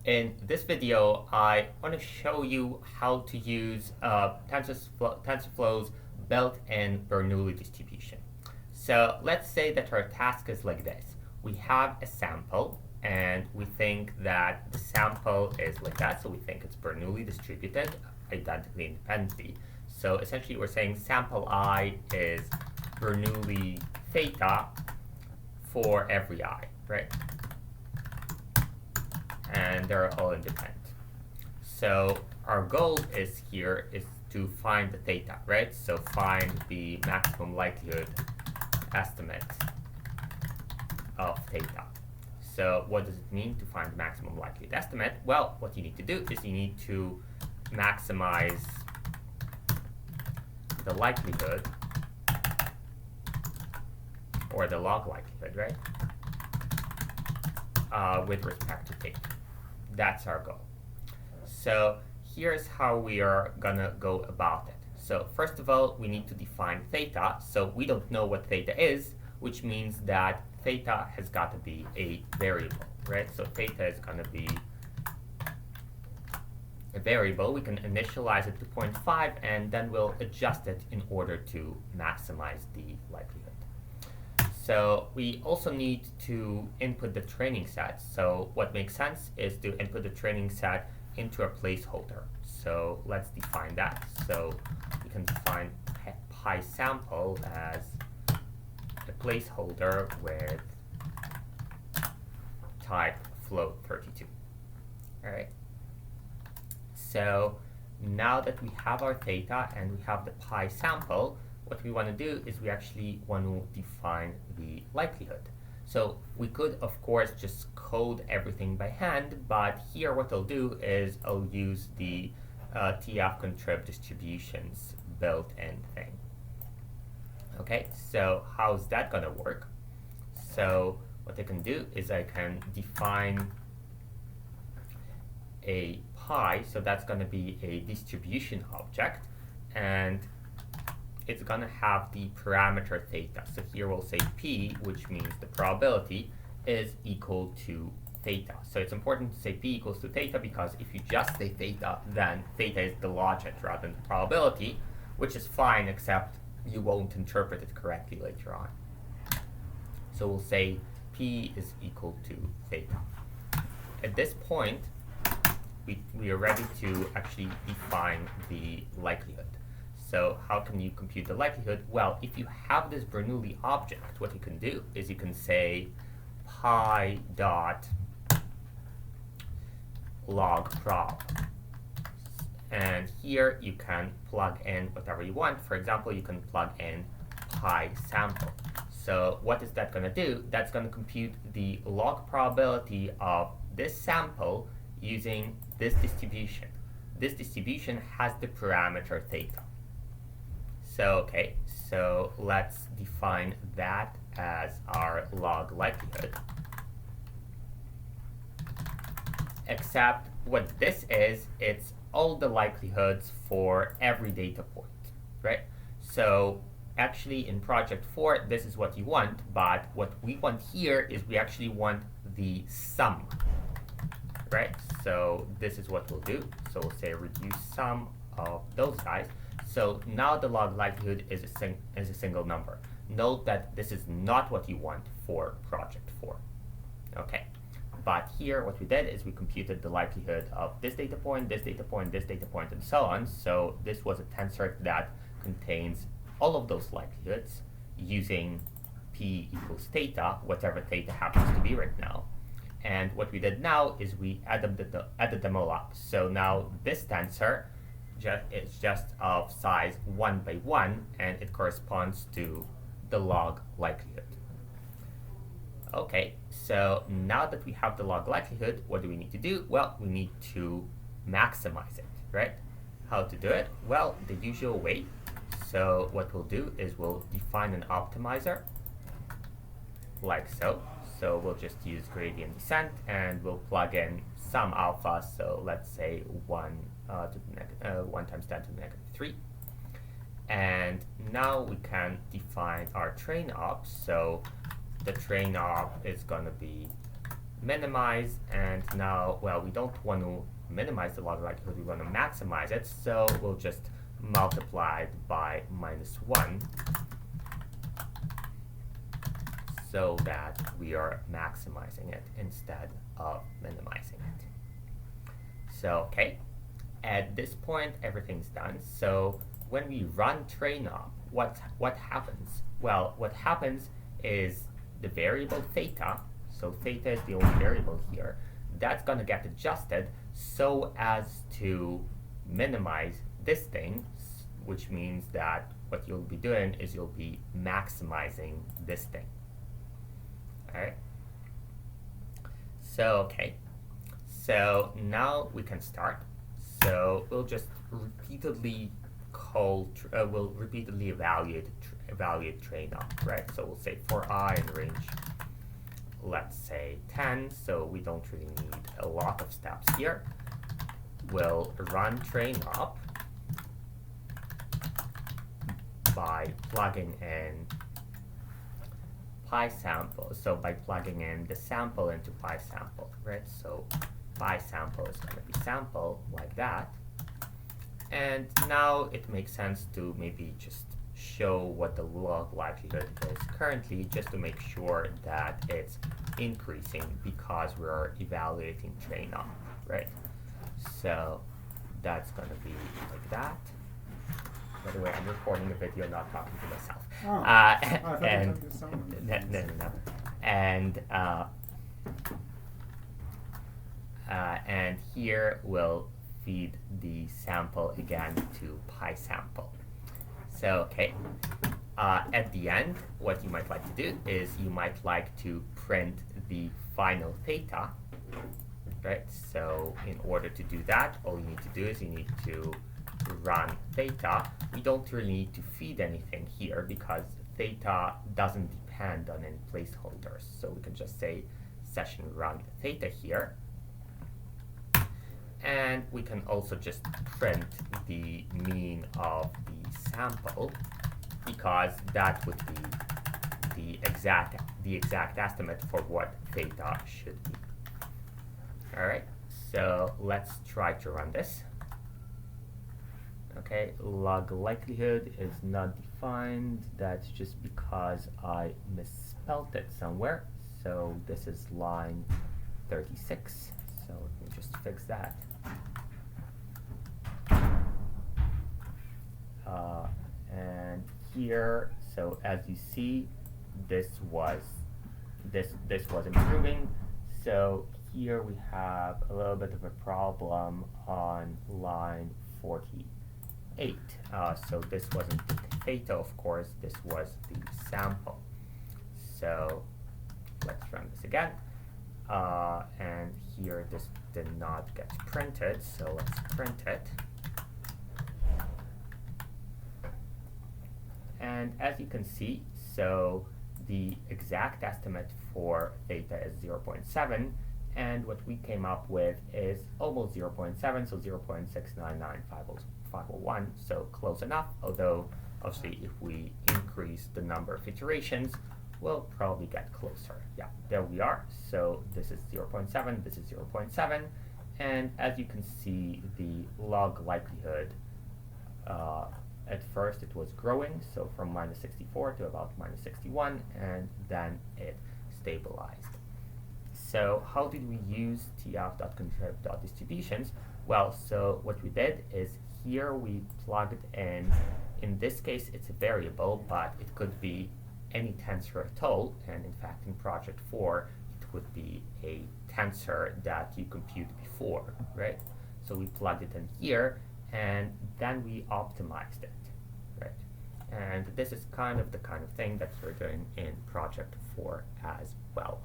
In this video, I want to show you how to use TensorFlow's built-in Bernoulli distribution. So let's say that our task is like this. We have a sample, and we think that the sample is like that, so we think it's Bernoulli distributed identically independently. So essentially, we're saying sample I is Bernoulli theta for every I, right? And they're all independent. So our goal is to find the theta, right? So find the maximum likelihood estimate of theta. So what does it mean to find the maximum likelihood estimate? Well, what you need to do is you need to maximize the likelihood, or the log likelihood, right? With respect to theta. That's our goal. So here's how we are gonna go about it. So first of all, we need to define theta. So we don't know what theta is, which means that theta has got to be a variable, right? So theta is gonna be a variable. We can initialize it to 0.5, and then we'll adjust it in order to maximize the likelihood. So we also need to input the training set. So what makes sense is to input the training set into a placeholder. So let's define that. So we can define pi sample as a placeholder with type float 32. All right. So now that we have our theta and we have the pi sample, what we want to do is we actually want to define the likelihood. So we could, of course, just code everything by hand, but here what I'll do is I'll use the tf.contrib.distributions built-in thing. Okay, so how's that going to work? So what I can do is I can define a pi, so that's going to be a distribution object, and it's going to have the parameter theta. So here we'll say p, which means the probability, is equal to theta. So it's important to say p equals to theta, because if you just say theta, then theta is the logit rather than the probability, which is fine, except you won't interpret it correctly later on. So we'll say p is equal to theta. At this point, we are ready to actually define the likelihood. So how can you compute the likelihood? Well, if you have this Bernoulli object, what you can do is you can say pi dot log prob. And here you can plug in whatever you want. For example, you can plug in pi sample. So what is that going to do? That's going to compute the log probability of this sample using this distribution. This distribution has the parameter theta. So, okay, so let's define that as our log likelihood. Except what this is, it's all the likelihoods for every data point, right? So actually in project 4, this is what you want, but what we want here is we actually want the sum, right? So this is what we'll do. So we'll say reduce sum of those guys. So now the log likelihood is a single number. Note that this is not what you want for project 4. Okay, but here what we did is we computed the likelihood of this data point, this data point, this data point, and so on. So this was a tensor that contains all of those likelihoods using p equals theta, whatever theta happens to be right now. And what we did now is we added them all up. So now this tensor it's just of size 1 by 1, and it corresponds to the log likelihood. Okay, so now that we have the log likelihood, what do we need to do? Well, we need to maximize it, right? How to do it? Well, the usual way. So what we'll do is we'll define an optimizer, like so. So we'll just use gradient descent, and we'll plug in some alpha. So let's say 1 times 10 to the negative 3. And now we can define our train op. So the train op is going to be minimize, and now, well, we don't want to minimize the log likelihood, we want to maximize it, so we'll just multiply it by -1 so that we are maximizing it instead of minimizing it. So, okay, at this point, everything's done. So when we run train up, what happens? Well, what happens is the variable theta, so theta is the only variable here, that's going to get adjusted so as to minimize this thing, which means that what you'll be doing is you'll be maximizing this thing. All right. So, okay. So now we can start. So we'll just repeatedly we'll repeatedly evaluate train up, right? So we'll say for I in range, let's say 10, so we don't really need a lot of steps here. We'll run train up by plugging in PySample, so by plugging in the sample into PySample, right? So PySample is going to be sample like that. And now it makes sense to maybe just show what the log likelihood is currently, just to make sure that it's increasing because we're evaluating train up, right? So that's going to be like that. By the way, I'm recording a video, not talking to myself. Oh, and and here we'll feed the sample again to PySample. So, okay, at the end, what you might like to do is you might like to print the final theta, right? So in order to do that, all you need to do is you need to run theta. We don't really need to feed anything here because theta doesn't depend on any placeholders. So we can just say session run theta here. And we can also just print the mean of the sample because that would be the exact estimate for what theta should be. All right, so let's try to run this. Okay, log likelihood is not defined. That's just because I misspelled it somewhere. So this is line 36. So let me just fix that. And here, so as you see, this was improving. So here we have a little bit of a problem on line 48. So this wasn't the theta, of course, this was the sample. So let's run this again. And here this did not get printed, so let's print it. And as you can see, so the exact estimate for theta is 0.7, and what we came up with is almost 0.7, so 0.699501, so close enough, although obviously if we increase the number of iterations, we'll probably get closer. Yeah, there we are. So this is 0.7, this is 0.7, and as you can see, the log likelihood, at first it was growing, so from -64 to about -61, and then it stabilized. So how did we use tf.contrib.distributions? Well, so what we did is here we plugged in this case it's a variable, but it could be any tensor at all, and in fact in project 4 it would be a tensor that you compute before, right? So we plugged it in here, and then we optimized it, right? And this is kind of the kind of thing that we're doing in project 4 as well.